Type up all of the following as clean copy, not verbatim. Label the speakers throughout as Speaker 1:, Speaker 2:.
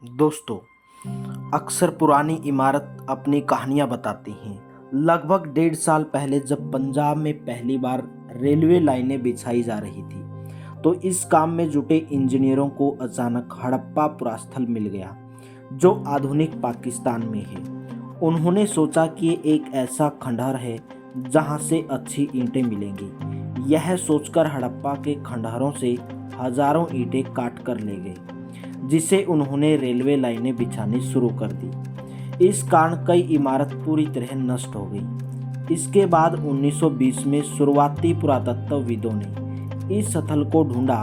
Speaker 1: दोस्तों, अक्सर पुरानी इमारत अपनी कहानियां बताती हैं। लगभग 1.5 साल पहले जब पंजाब में पहली बार रेलवे लाइनें बिछाई जा रही थी, तो इस काम में जुटे इंजीनियरों को अचानक हड़प्पा पुरास्थल मिल गया, जो आधुनिक पाकिस्तान में है। उन्होंने सोचा कि ये एक ऐसा खंडहर है जहां से अच्छी ईंटें मिलेंगी। यह सोचकर हड़प्पा के खंडहरों से हजारों ईंटें काट कर ले गए, जिसे उन्होंने रेलवे लाइनें बिछानी शुरू कर दी। इस कारण कई इमारत पूरी तरह नष्ट हो गई। इसके बाद 1920 में शुरुआती पुरातत्वविदों ने इस स्थल को ढूंढा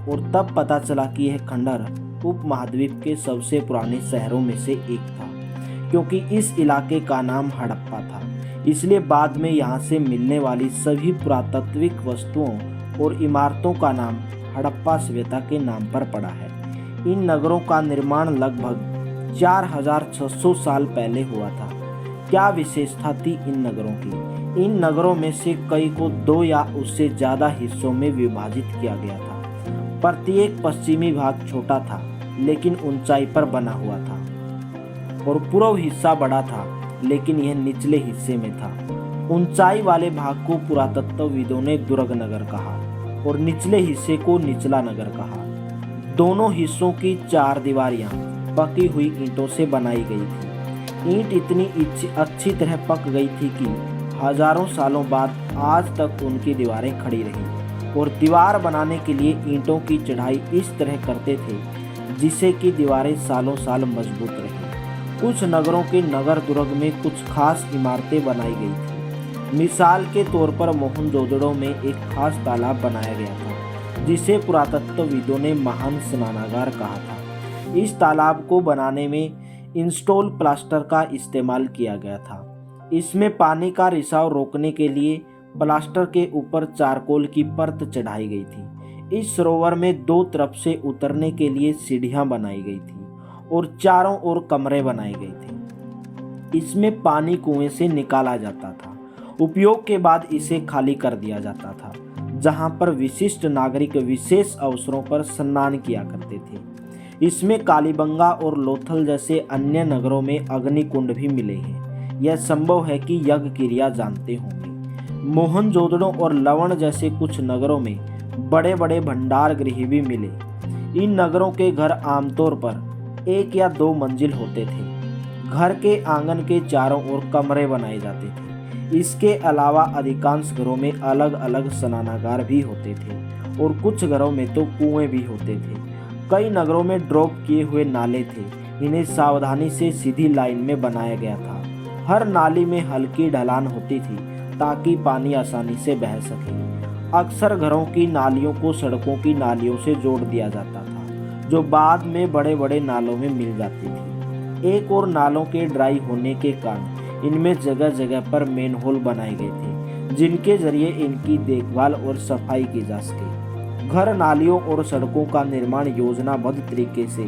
Speaker 1: और तब पता चला कि यह खंडहर उपमहाद्वीप के सबसे पुराने शहरों में से एक था। क्योंकि इस इलाके का नाम हड़प्पा था, इसलिए बाद में यहाँ से मिलने वाली सभी पुरातात्विक वस्तुओं और इमारतों का नाम हड़प्पा सभ्यता के नाम पर पड़ा है। इन नगरों का निर्माण लगभग 4600 साल पहले हुआ था। क्या विशेषता थी इन नगरों की? इन नगरों में से कई को 2 या उससे ज़्यादा हिस्सों में विभाजित किया गया था। प्रत्येक पश्चिमी भाग छोटा था, लेकिन ऊंचाई पर बना हुआ था, और पूर्व हिस्सा बड़ा था, लेकिन यह निचले हिस्से में था। ऊंचाई वाले भाग को पुरातत्वविदों ने दुर्ग नगर कहा और निचले हिस्से को निचला नगर कहा। दोनों हिस्सों की 4 दीवारियां पकी हुई ईंटों से बनाई गई थी। ईंट इतनी अच्छी तरह पक गई थी कि हजारों सालों बाद आज तक उनकी दीवारें खड़ी रही। और दीवार बनाने के लिए ईंटों की चढ़ाई इस तरह करते थे जिससे कि दीवारें सालों साल मजबूत रहीं। कुछ नगरों के नगर दुर्ग में कुछ खास इमारतें बनाई गई थी। मिसाल के तौर पर मोहनजोदड़ो में एक खास तालाब बनाया गया था, जिसे पुरातत्वविदों ने महान स्नानागार कहा था। इस तालाब को बनाने में इंस्टॉल प्लास्टर का इस्तेमाल किया गया था। इसमें पानी का रिसाव रोकने के लिए प्लास्टर के ऊपर चारकोल की परत चढ़ाई गई थी। इस सरोवर में 2 तरफ से उतरने के लिए सीढ़ियां बनाई गई थी और चारों ओर कमरे बनाए गए थे। इसमें पानी कुएं से निकाला जाता था। उपयोग के बाद इसे खाली कर दिया जाता था, जहां पर विशिष्ट नागरिक विशेष अवसरों पर स्नान किया करते थे। इसमें कालीबंगा और लोथल जैसे अन्य नगरों में अग्निकुंड भी मिले हैं। यह संभव है कि यज्ञ क्रिया जानते होंगे। मोहनजोदड़ो और लवण जैसे कुछ नगरों में बड़े बड़े भंडार गृह भी मिले। इन नगरों के घर आमतौर पर 1 या 2 मंजिल होते थे। घर के आंगन के चारों ओर कमरे बनाए जाते थे। इसके अलावा अधिकांश घरों में अलग अलग स्नानागार भी होते थे और कुछ घरों में तो कुएं भी होते थे। कई नगरों में ड्रॉप किए हुए नाले थे। इन्हें सावधानी से सीधी लाइन में बनाया गया था। हर नाली में हल्की ढलान होती थी ताकि पानी आसानी से बह सके। अक्सर घरों की नालियों को सड़कों की नालियों से जोड़ दिया जाता था, जो बाद में बड़े बड़े नालों में मिल जाती थी। एक और नालों के ड्राई होने के कारण इनमें जगह जगह पर मेनहोल बनाए गए थे, जिनके जरिए इनकी देखभाल और सफाई की जा सके। घर, नालियों और सड़कों का निर्माण योजनाबद्ध तरीके से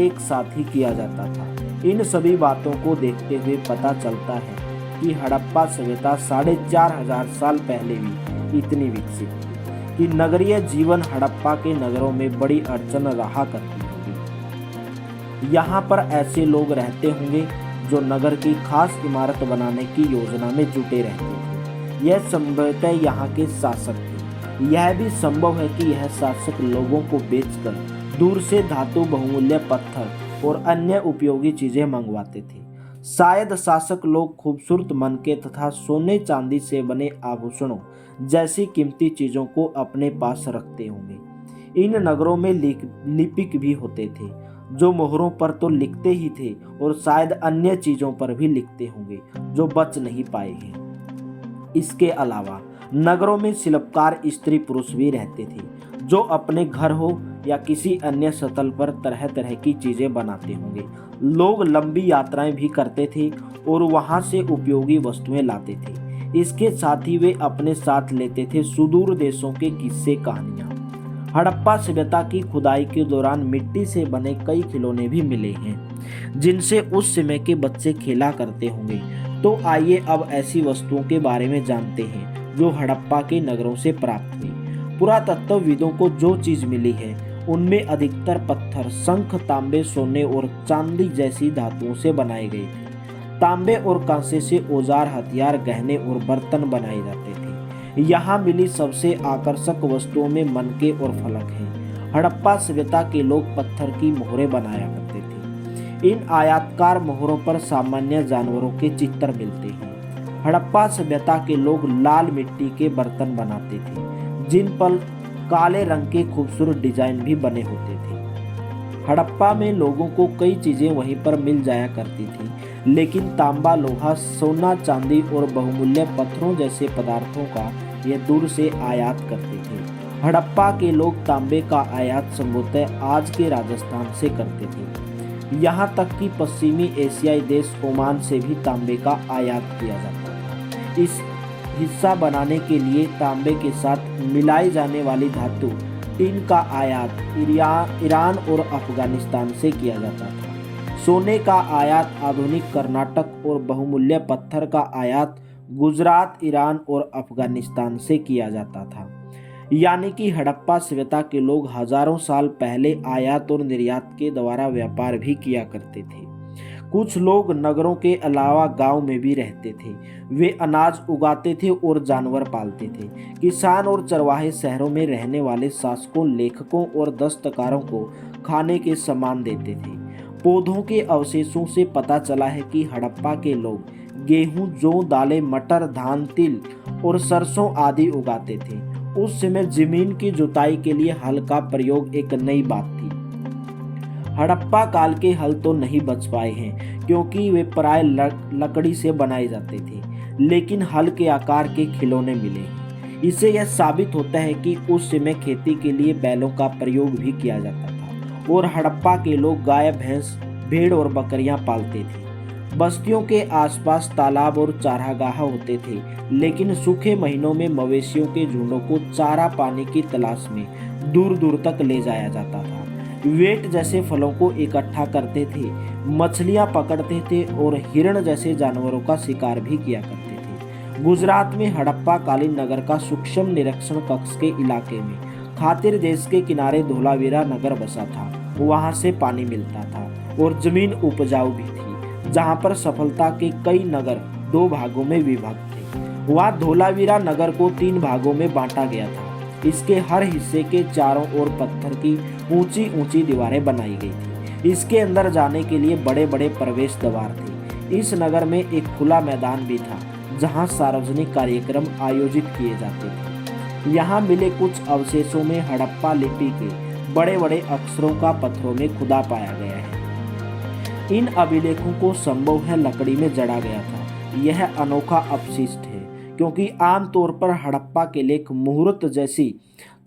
Speaker 1: एक साथ ही किया जाता था। इन सभी बातों को देखते हुए पता चलता है कि हड़प्पा सभ्यता 4500 साल पहले भी इतनी विकसित थी कि नगरीय जीवन हड़प्पा के नगरों में बड़ी अड़चन रहा करती होगी। यहाँ पर ऐसे लोग रहते होंगे जो नगर की खास इमारत बनाने की योजना में जुटे रहते थे। यह संभवतः यहाँ के शासक थे। यह भी संभव है कि यह शासक लोगों को बेचकर दूर से धातु, बहुमूल्य पत्थर और अन्य उपयोगी चीजें मंगवाते थे। शायद शासक लोग खूबसूरत मनके तथा सोने चांदी से बने आभूषणों जैसी कीमती चीजों को अपने पास रखते होंगे। इन नगरों में लिपिक भी होते थे, जो मोहरों पर तो लिखते ही थे और शायद अन्य चीजों पर भी लिखते होंगे जो बच नहीं पाए हैं। इसके अलावा नगरों में शिल्पकार स्त्री पुरुष भी रहते थे, जो अपने घर हो या किसी अन्य स्थल पर तरह तरह की चीजें बनाते होंगे। लोग लंबी यात्राएं भी करते थे और वहां से उपयोगी वस्तुएं लाते थे। इसके साथ ही वे अपने साथ लेते थे सुदूर देशों के किस्से, कहानियां। हड़प्पा सभ्यता की खुदाई के दौरान मिट्टी से बने कई खिलौने भी मिले हैं, जिनसे उस समय के बच्चे खेला करते होंगे। तो आइए अब ऐसी वस्तुओं के बारे में जानते हैं जो हड़प्पा के नगरों से प्राप्त हुई। पुरातत्वविदों को जो चीज मिली है उनमें अधिकतर पत्थर शंख, तांबे, सोने और चांदी जैसी धातुओं से बनाए गए थे। तांबे और कांसे से औजार, हथियार, गहने और बर्तन बनाए जाते थे। यहाँ मिली सबसे आकर्षक वस्तुओं में मनके और फलक हैं। हड़प्पा सभ्यता के लोग पत्थर की मोहरें बनाया करते थे। इन आयताकार मोहरों पर सामान्य जानवरों के चित्र मिलते हैं। हड़प्पा सभ्यता के लोग लाल मिट्टी के बर्तन बनाते थे, जिन पर काले रंग के खूबसूरत डिजाइन भी बने होते थे। हड़प्पा में लोगों को कई चीजें वहीं पर मिल जाया करती थी, लेकिन तांबा, लोहा, सोना, चांदी और बहुमूल्य पत्थरों जैसे पदार्थों का ये दूर से आयात करते थे। हड़प्पा के लोग तांबे का आयात संभवतः आज के राजस्थान से करते थे। यहाँ तक कि पश्चिमी एशियाई देश ओमान से भी तांबे का आयात किया जाता था। इस हिस्सा बनाने के लिए तांबे के साथ मिलाई जाने वाली धातु टिन का आयात ईरान और अफगानिस्तान से किया जाता था। सोने का आयात आधुनिक कर्नाटक और बहुमूल्य पत्थर का आयात गुजरात, ईरान और अफगानिस्तान से किया जाता था। यानी कि हड़प्पा सभ्यता के लोग हजारों साल पहले आयात और निर्यात के द्वारा व्यापार भी किया करते थे। कुछ लोग नगरों के अलावा गांव में भी रहते थे। वे अनाज उगाते थे और जानवर पालते थे। किसान और चरवाहे शहरों में रहने वाले शासकों, लेखकों और दस्तकारों को खाने के सामान देते थे। पौधों के अवशेषों से पता चला है कि हड़प्पा के लोग गेहूं, जौ, दालें, मटर, धान, तिल और सरसों आदि उगाते थे। उस समय जमीन की जुताई के लिए हल का प्रयोग एक नई बात थी। हड़प्पा काल के हल तो नहीं बच पाए हैं, क्योंकि वे प्राय लकड़ी से बनाए जाते थे, लेकिन हल के आकार के खिलौने मिले हैं। इससे यह साबित होता है कि उस समय खेती के लिए बैलों का प्रयोग भी किया जाता था और हड़प्पा के लोग गाय, भैंस, भेड़ और बकरियां पालते थे। बस्तियों के आसपास तालाब और चारागाह होते थे, लेकिन सूखे महीनों में मवेशियों के झुंडों को चारा पानी की तलाश में दूर दूर तक ले जाया जाता था। वेट जैसे फलों को इकट्ठा करते थे, मछलियां पकड़ते थे और हिरण जैसे जानवरों का शिकार भी किया करते थे। गुजरात में हड़प्पा कालीन नगर का सूक्ष्म निरीक्षण कक्ष के इलाके में खातिर देश के किनारे धोलावीरा नगर बसा था। वहां से पानी मिलता था और जमीन उपजाऊ भी थी, जहां पर सफलता के कई नगर 2 भागों में विभक्त थे। वहां धोलावीरा नगर को 3 भागों में बांटा गया था। इसके हर हिस्से के चारों ओर पत्थर की ऊंची ऊंची दीवारें बनाई गई थी। इसके अंदर जाने के लिए बड़े बड़े प्रवेश द्वार थे। इस नगर में एक खुला मैदान भी था, जहां सार्वजनिक कार्यक्रम आयोजित किए जाते थे। यहाँ मिले कुछ अवशेषों में हड़प्पा लिपि के बड़े बड़े अक्षरों का पत्थरों में खुदा पाया गया है। इन अभिलेखों को संभव है लकड़ी में जड़ा गया था। यह अनोखा अपशिष्ट है, क्योंकि आमतौर पर हड़प्पा के लेख मुहूर्त जैसी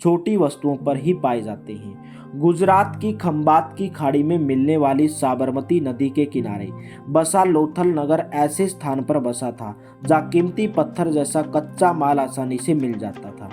Speaker 1: छोटी वस्तुओं पर ही पाए जाते हैं। गुजरात की खंबात की खाड़ी में मिलने वाली साबरमती नदी के किनारे बसा लोथल नगर ऐसे स्थान पर बसा था जहाँ कीमती पत्थर जैसा कच्चा माल आसानी से मिल जाता था।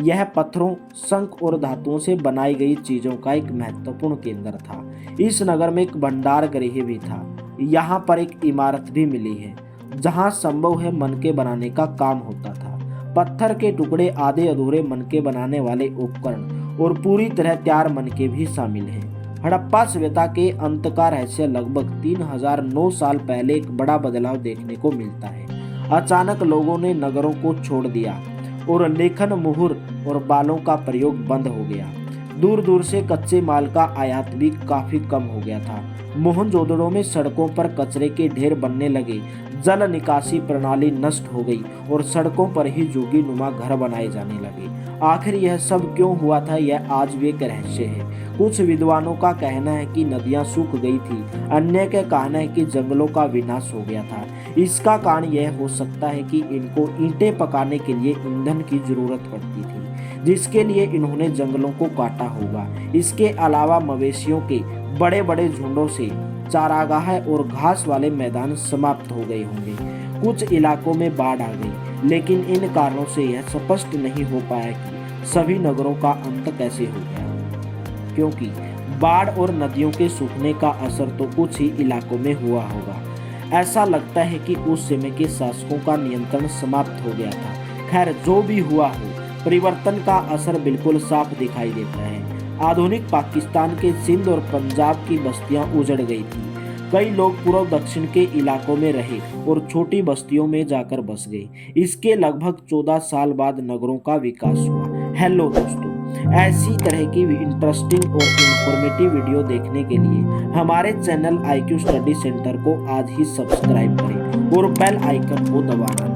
Speaker 1: यह पत्थरों, शंख और धातुओं से बनाई गई चीजों का एक महत्वपूर्ण केंद्र था। इस नगर में एक भंडार गृह भी था। यहाँ पर एक इमारत भी मिली है, जहाँ संभव है मनके बनाने का काम होता था। पत्थर के टुकड़े, आधे अधूरे मनके बनाने वाले उपकरण और पूरी तरह तैयार मनके भी शामिल हैं। हड़प्पा सभ्यता के अंत का रहस्य लगभग 3009 साल पहले एक बड़ा बदलाव देखने को मिलता है। अचानक लोगों ने नगरों को छोड़ दिया और लेखन, मुहर और बालों का प्रयोग बंद हो गया। दूर दूर से कच्चे माल का आयात भी काफी कम हो गया था। मोहनजोदड़ो में सड़कों पर कचरे के ढेर बनने लगे, जल निकासी प्रणाली नष्ट हो गई और सड़कों पर ही जोगी नुमा घर बनाए जाने लगे। आखिर यह सब क्यों हुआ था, यह आज भी एक रहस्य है। कुछ विद्वानों का कहना है कि नदियां सूख गई थी, अन्य का कहना है कि जंगलों का विनाश हो गया था। इसका कारण यह हो सकता है कि इनको ईंटें पकाने के लिए ईंधन की जरूरत पड़ती थी, जिसके लिए इन्होंने जंगलों को काटा होगा। इसके अलावा मवेशियों के बड़े बड़े झुंडों से चारागाह और घास वाले मैदान समाप्त हो गए होंगे। कुछ इलाकों में बाढ़ आ गई, लेकिन इन कारणों से यह स्पष्ट नहीं हो पाया कि सभी नगरों का अंत कैसे हो गया, क्योंकि बाढ़ और नदियों के सूखने का असर तो कुछ ही इलाकों में हुआ होगा। ऐसा लगता है कि उस समय के शासकों का नियंत्रण समाप्त हो गया था। खैर, जो भी हुआ हो, परिवर्तन का असर बिल्कुल साफ दिखाई देता है। आधुनिक पाकिस्तान के सिंध और पंजाब की बस्तियां उजड़ गई थी। कई लोग पूर्व दक्षिण के इलाकों में रहे और छोटी बस्तियों में जाकर बस गए। इसके लगभग 14 साल बाद नगरों का विकास हुआ। हेलो दोस्तों, ऐसी तरह की इंटरेस्टिंग और इंफॉर्मेटिव वीडियो देखने के लिए हमारे चैनल IQ स्टडी सेंटर को आज ही सब्सक्राइब करें और बेल आइकन को दबाना।